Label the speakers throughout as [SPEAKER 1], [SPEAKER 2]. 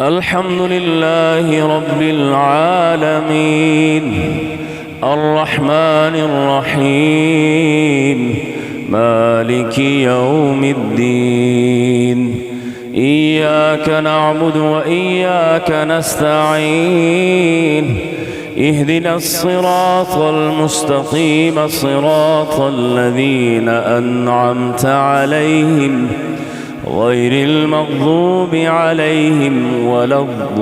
[SPEAKER 1] الحمد لله رب العالمين الرحمن الرحيم مالك يوم الدين إياك نعبد وإياك نستعين اهدنا الصراط المستقيم صراط الذين أنعمت عليهم غير المغضوب عليهم ولا الضالين.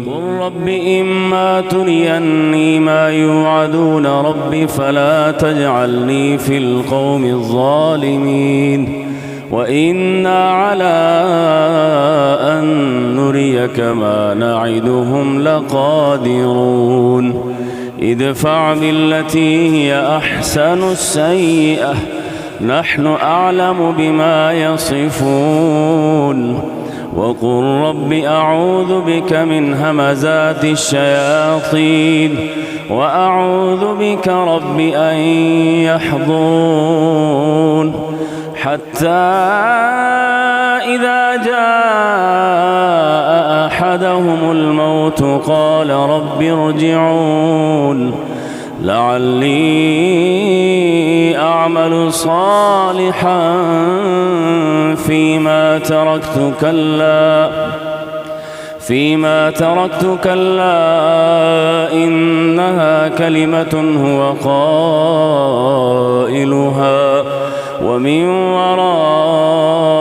[SPEAKER 1] قل رب إما تريني ما يوعدون رب فلا تجعلني في القوم الظالمين وإنا على أن نريك ما نعدهم لقادرون. ادفع بالتي هي أحسن السيئة نحن أعلم بما يصفون. وقل رب أعوذ بك من همزات الشياطين وأعوذ بك رب أن يحضرون. حتى إذا جاء أحدهم الموت قال رب ارجعون لعلي أعمل صالحا فيما تركت كلا إنها كلمة هو قائلها ومن ورائهم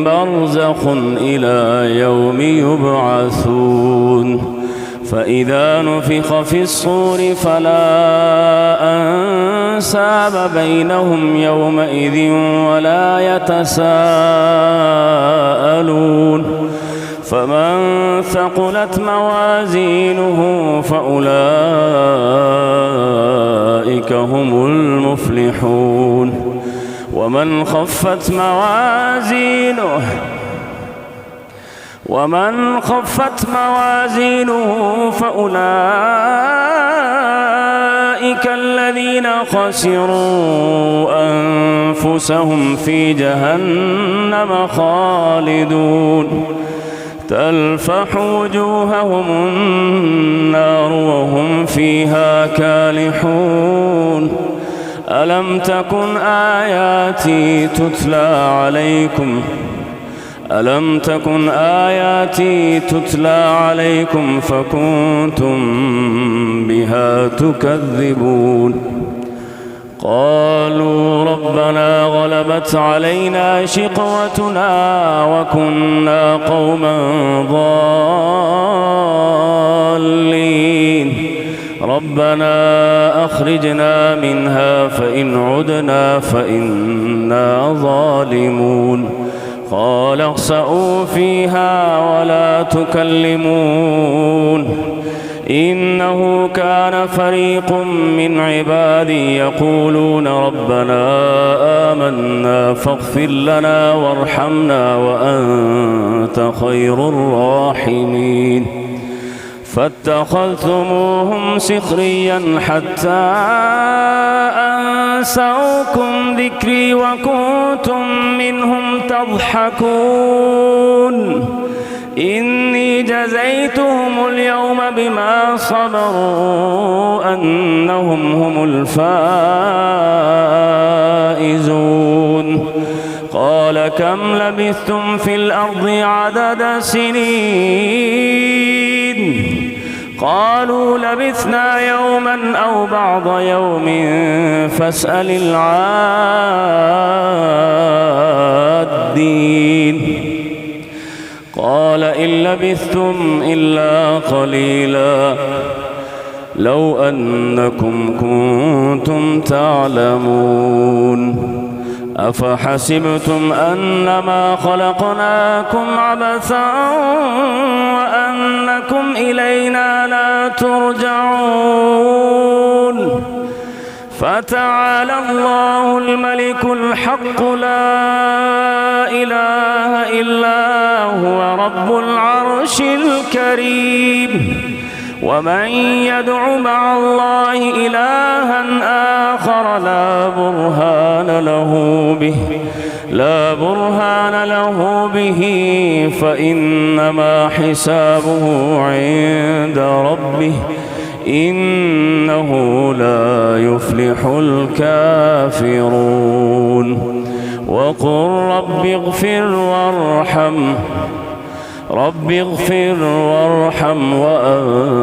[SPEAKER 1] برزخ إلى يوم يبعثون. فإذا نفخ في الصور فلا أنساب بينهم يومئذ ولا يتساءلون. فمن ثقلت موازينه فأولئك هم المفلحون. ومن خفت موازينه فأولئك الذين خسروا أنفسهم في جهنم خالدون. تلفح وجوههم النار وهم فيها كالحون. ألم تكن آياتي تتلى عليكم فكنتم بها تكذبون. قالوا ربنا غلبت علينا شقوتنا وكنا قوما ضالين. ربنا أخرجنا منها فإن عدنا فإنا ظالمون. قال اخسئوا فيها ولا تكلمون إنه كان فريق من عبادي يقولون ربنا آمنا فاغفر لنا وارحمنا وأنت خير الراحمين. فاتخذتموهم سخريا حتى أنسوكم ذكري وكنتم منهم تضحكون. إني جزيتهم اليوم بما صبروا أنهم هم الفائزون. قال كم لبثتم في الأرض عدد سنين؟ قالوا لبثنا يوما أو بعض يوم فاسأل العادين. قال إن لبثتم إلا قليلا لو أنكم كنتم تعلمون. أفحسبتم أنما خلقناكم عبثا وأنكم إلينا لا ترجعون. فتعالى الله الملك الحق لا إله إلا هو رب العرش الكريم. ومن يدع مع الله إلها آخر لا برهان له به فإنما حسابه عند ربه إنه لا يفلح الكافرون وقل رب اغفر وارحم وأنت